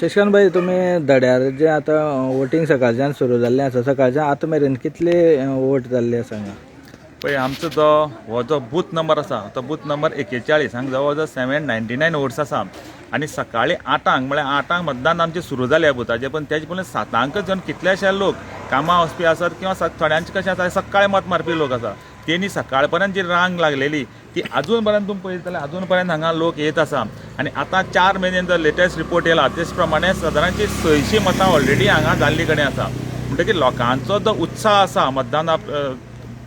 शशिकांत भाई, तुम्ही धड्यार जे आता वोटिंग सकाळच्यान सुरू जाल्लें आसा, सकाळच्यान आतां मेरेन कितले वोट जाल्ले सांगा. पळय आमचो हो जो बूथ नंबर आसा तो बूथ नंबर 41 हांगा जवळ जवळ 799 वोट्स आसा. आनी सकाळीं 8 म्हळ्यार 8 मतदान आमचें सुरू जालें ह्या बुथाचें. पण तेजे पयलीं 7 जण कितलेशे लोक कामां वचपी आसात किंवा थोड्यांचें कशें आसा सकाळीं मत मारपी लोक आसा. तेणी सकाळ पर्यंत जी रांग लागलेली ती अजून पर्यंत तुम्ही पळयत जाल्यार अजून पर्यंत हांगा लोक येत आसा. आनी आतां 4 मेरेन जो लेटेस्ट रिपोर्ट येयला तेच प्रमाणे सादारणची 600 मतां ऑलरेडी हांगा जाल्ली कडेन आसा. म्हणटकीर लोकांचो जो उत्साह आसा मतदाना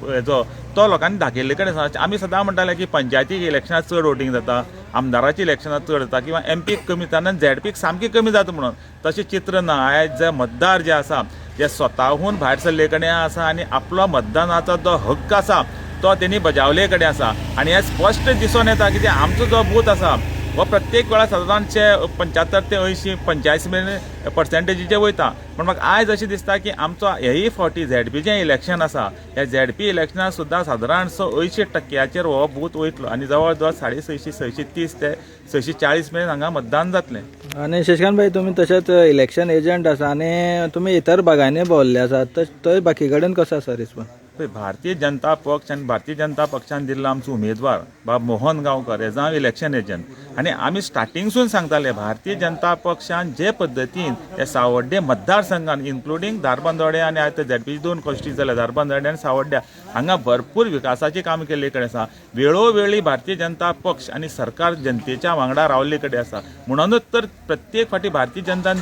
हेजो तो लोकांनी दाखयल्ले कडेन आसा. आमी सदां म्हणटाले की पंचायतीक इलेक्शनात चड वोटींग जाता, आमदाराची इलेक्शनात चड जाता किंवा एमपीक कमी जाता आनी झेडपीक सामकी कमी जाता म्हणून. तशें चित्र ना. आयज जे मतदार जे आसा जे स्वताहून भायर सरले कडेन आसा आनी आपलो मतदानाचो जो हक्क आसा तो तेणी बजावले कडेन आसा. आनी हें स्पश्ट दिसून येता की आमचो जो बूथ आसा हो प्रत्येक वेळार सादारणशे 75 ते 80 85 मेरेन पर्सेंटेजीचे वयता. पण म्हाका आयज अशें दिसता की आमचो हेही फावटी झेडपीचें इलेक्शन आसा ह्या झेडपी इलेक्शनाक सुद्दां सादारणसो 80% हो बूथ वयतलो आनी जवळ जवळ 650 630 ते 640 मेरेन हांगा मतदान जातलें. आणि शशिकांत भाई, तुम्ही तशेंच इलेक्शन एजंट आसा आनी तुमी इतर भागांनी भोंवल्ले आसात, थंय बाकी कडेन कसो आसा रिस्पॉन्स? भारतीय जनता पक्ष आनी भारतीय जनता पक्षान दिल्लो आमचो उमेदवार बाब Mohan Gaonkar as a election agent. आनी आमी स्टार्टिंगसून सांगताले भारतीय जनता पक्षान जे पद्दतीन हे सावड्डे मतदारसंघान इन्क्लुडींग धारबांदोडे आनी आतां झेडपीची 2 कॉन्स्टिट्युएन्सी जाल्या धारबांदोडे आनी सावड्ड्या हांगा भरपूर विकासाची काम केल्ले कडेन आसा. वेळोवेळी भारतीय जनता पक्ष आनी सरकार जनतेच्या वांगडा रावल्ले कडेन आसा. म्हणूनच तर प्रत्येक फावटी भारतीय जनतान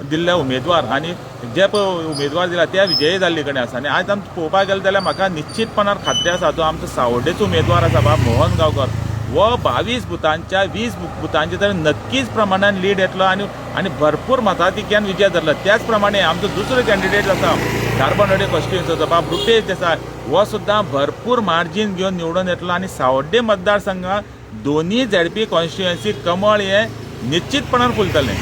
दिल्ले उमेदवार आनी जे उमेदवार दिला ते विजयी जाल्ले कडेन आसा. आनी आयज आमी पळोवपाक गेले जाल्यार म्हाका निश्चितपणान खात्री आसा जो आमचो सावड्डेचो उमेदवार आसा बाब मोहन गांवकर वो 22 बुथांच्या 20 बुथांचे तर नक्कीच प्रमाणान लीड येतलो आनी भरपूर मताधिक्यान विजय जातलो. त्याच प्रमाणे आमचो दुसरो कॅन्डिडेट आसा धारबांदोडे कॉन्स्टिट्युएन्सीचो बाब रुपेश देसाय वो सुद्दां भरपूर मार्जीन घेवन निवडून येतलो. आनी सावड्डे मतदारसंघात दोन्ही झेडपी कॉन्स्टिट्युएन्सी कमळ हे निश्चितपणान फुलतलें.